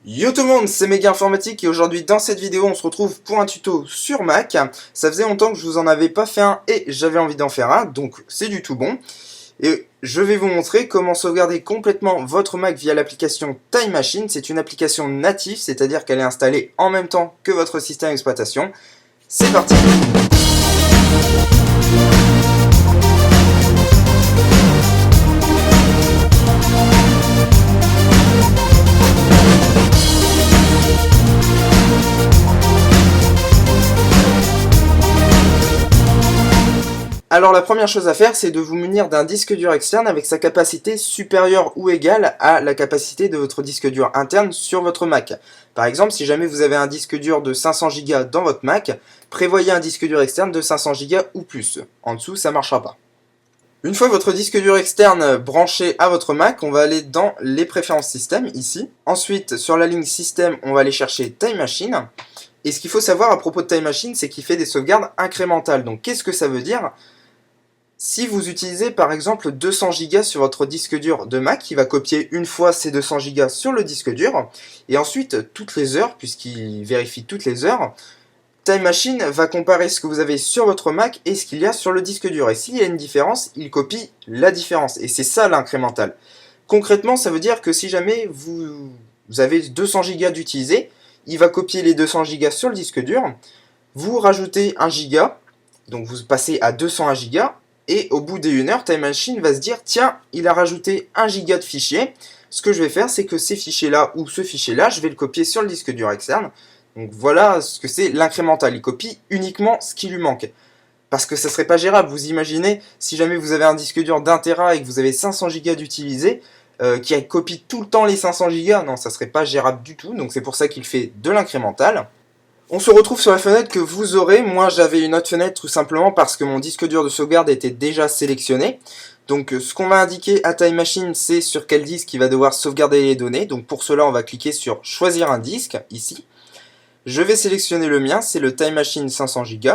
Yo tout le monde, c'est Méga Informatique et aujourd'hui dans cette vidéo on se retrouve pour un tuto sur Mac. Ça faisait longtemps que je vous en avais pas fait un et j'avais envie d'en faire un, donc c'est du tout bon. Et je vais vous montrer comment sauvegarder complètement votre Mac via l'application Time Machine. C'est une application native, c'est-à-dire qu'elle est installée en même temps que votre système d'exploitation. C'est parti! Alors la première chose à faire, c'est de vous munir d'un disque dur externe avec sa capacité supérieure ou égale à la capacité de votre disque dur interne sur votre Mac. Par exemple, si jamais vous avez un disque dur de 500 Go dans votre Mac, prévoyez un disque dur externe de 500 Go ou plus. En dessous, ça ne marchera pas. Une fois votre disque dur externe branché à votre Mac, on va aller dans les préférences système, ici. Ensuite, sur la ligne système, on va aller chercher Time Machine. Et ce qu'il faut savoir à propos de Time Machine, c'est qu'il fait des sauvegardes incrémentales. Donc qu'est-ce que ça veut dire ? Si vous utilisez par exemple 200 Go sur votre disque dur de Mac, il va copier une fois ces 200 Go sur le disque dur, et ensuite, toutes les heures, puisqu'il vérifie toutes les heures, Time Machine va comparer ce que vous avez sur votre Mac et ce qu'il y a sur le disque dur. Et s'il y a une différence, il copie la différence. Et c'est ça l'incrémental. Concrètement, ça veut dire que si jamais vous avez 200 Go d'utiliser, il va copier les 200 Go sur le disque dur, vous rajoutez 1 Go, donc vous passez à 201 Go, et au bout d'une heure, Time Machine va se dire, tiens, il a rajouté 1 Go de fichiers. Ce que je vais faire, c'est que ces fichiers-là, ou ce fichier-là, je vais le copier sur le disque dur externe. Donc voilà ce que c'est l'incrémental. Il copie uniquement ce qui lui manque. Parce que ça serait pas gérable. Vous imaginez, si jamais vous avez un disque dur d'1 Tera et que vous avez 500 Go d'utiliser, qui copie tout le temps les 500 Go, non, ça serait pas gérable du tout. Donc c'est pour ça qu'il fait de l'incrémental. On se retrouve sur la fenêtre que vous aurez. Moi j'avais une autre fenêtre tout simplement parce que mon disque dur de sauvegarde était déjà sélectionné. Donc ce qu'on va indiquer à Time Machine, c'est sur quel disque il va devoir sauvegarder les données. Donc pour cela on va cliquer sur choisir un disque ici. Je vais sélectionner le mien, c'est le Time Machine 500 Go.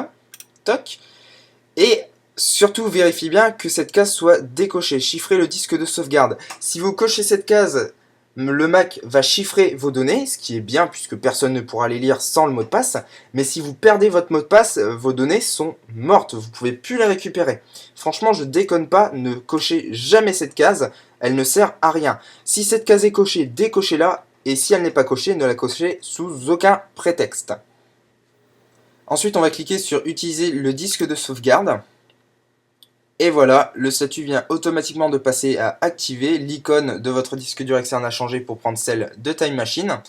Toc. Et surtout vérifiez bien que cette case soit décochée. Chiffrez le disque de sauvegarde. Si vous cochez cette case, le Mac va chiffrer vos données, ce qui est bien puisque personne ne pourra les lire sans le mot de passe. Mais si vous perdez votre mot de passe, vos données sont mortes, vous ne pouvez plus les récupérer. Franchement, je déconne pas, ne cochez jamais cette case, elle ne sert à rien. Si cette case est cochée, décochez-la, et si elle n'est pas cochée, ne la cochez sous aucun prétexte. Ensuite, on va cliquer sur utiliser le disque de sauvegarde. Et voilà, le statut vient automatiquement de passer à activer. L'icône de votre disque dur externe a changé pour prendre celle de Time Machine.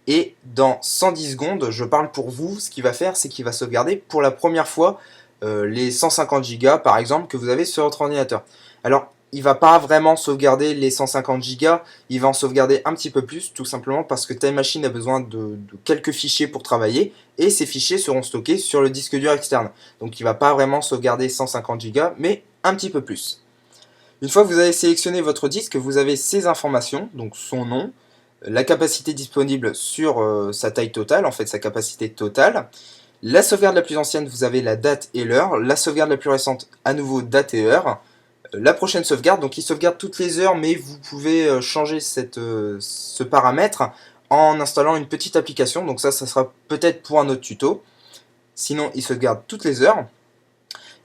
Et dans 110 secondes, je parle pour vous, ce qu'il va faire, c'est qu'il va sauvegarder pour la première fois les 150 Go par exemple que vous avez sur votre ordinateur. Alors, il va pas vraiment sauvegarder les 150 Go, il va en sauvegarder un petit peu plus, tout simplement parce que Time Machine a besoin de quelques fichiers pour travailler, et ces fichiers seront stockés sur le disque dur externe. Donc il va pas vraiment sauvegarder 150 Go, mais un petit peu plus. Une fois que vous avez sélectionné votre disque, vous avez ces informations, donc son nom, la capacité disponible sur sa taille totale, en fait sa capacité totale. La sauvegarde la plus ancienne, vous avez la date et l'heure. La sauvegarde la plus récente, à nouveau date et heure. La prochaine sauvegarde, donc il sauvegarde toutes les heures, mais vous pouvez changer ce paramètre en installant une petite application. Donc ça sera peut-être pour un autre tuto. Sinon, il sauvegarde toutes les heures.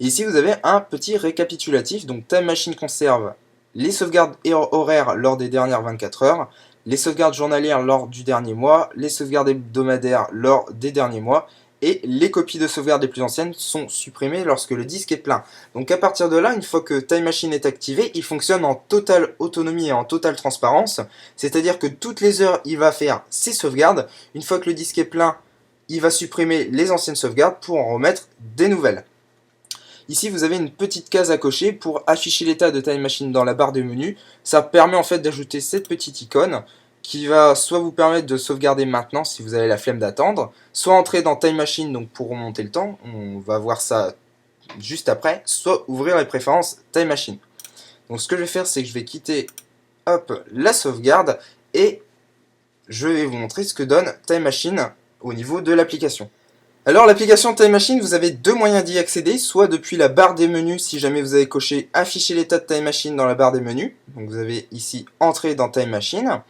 Et ici, vous avez un petit récapitulatif. Donc Time Machine conserve les sauvegardes horaires lors des dernières 24 heures, les sauvegardes journalières lors du dernier mois, les sauvegardes hebdomadaires lors des derniers mois, et les copies de sauvegarde les plus anciennes sont supprimées lorsque le disque est plein. Donc à partir de là, une fois que Time Machine est activé, il fonctionne en totale autonomie et en totale transparence, c'est-à-dire que toutes les heures, il va faire ses sauvegardes. Une fois que le disque est plein, il va supprimer les anciennes sauvegardes pour en remettre des nouvelles. Ici, vous avez une petite case à cocher pour afficher l'état de Time Machine dans la barre de menu. Ça permet en fait d'ajouter cette petite icône qui va soit vous permettre de sauvegarder maintenant si vous avez la flemme d'attendre, soit entrer dans Time Machine donc pour remonter le temps, on va voir ça juste après, soit ouvrir les préférences Time Machine. Donc ce que je vais faire, c'est que je vais quitter la sauvegarde et je vais vous montrer ce que donne Time Machine au niveau de l'application. Alors l'application Time Machine, vous avez deux moyens d'y accéder, soit depuis la barre des menus si jamais vous avez coché afficher l'état de Time Machine dans la barre des menus, donc vous avez ici entrer dans Time Machine,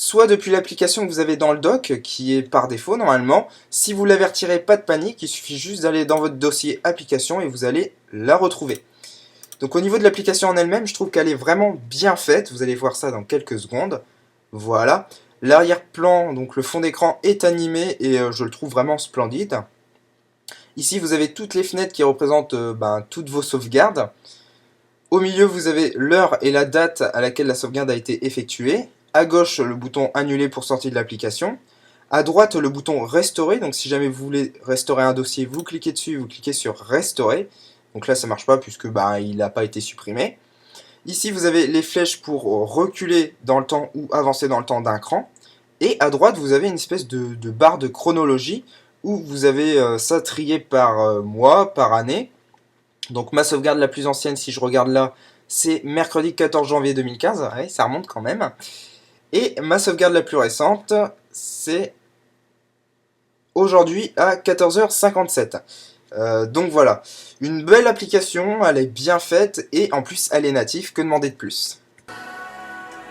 soit depuis l'application que vous avez dans le dock, qui est par défaut normalement. Si vous l'avez retiré, pas de panique, il suffit juste d'aller dans votre dossier application et vous allez la retrouver. Donc au niveau de l'application en elle-même, je trouve qu'elle est vraiment bien faite, vous allez voir ça dans quelques secondes. Voilà. L'arrière-plan, donc le fond d'écran est animé et je le trouve vraiment splendide. Ici vous avez toutes les fenêtres qui représentent toutes vos sauvegardes. Au milieu vous avez l'heure et la date à laquelle la sauvegarde a été effectuée. À gauche le bouton annuler pour sortir de l'application. À droite le bouton restaurer, donc si jamais vous voulez restaurer un dossier, vous cliquez dessus, vous cliquez sur restaurer. Donc là ça marche pas puisque il n'a pas été supprimé. Ici vous avez les flèches pour reculer dans le temps ou avancer dans le temps d'un cran. Et à droite vous avez une espèce de barre de chronologie où vous avez ça trié par mois, par année. Donc ma sauvegarde la plus ancienne, si je regarde là, c'est mercredi 14 janvier 2015, ouais, ça remonte quand même. Et ma sauvegarde la plus récente, c'est aujourd'hui à 14h57. Donc voilà, une belle application, elle est bien faite et en plus elle est native, que demander de plus?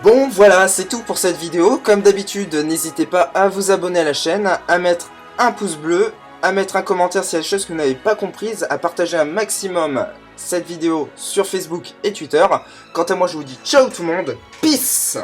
Bon voilà, c'est tout pour cette vidéo. Comme d'habitude, n'hésitez pas à vous abonner à la chaîne, à mettre un pouce bleu, à mettre un commentaire s'il y a des choses que vous n'avez pas comprises, à partager un maximum cette vidéo sur Facebook et Twitter. Quant à moi, je vous dis ciao tout le monde, peace!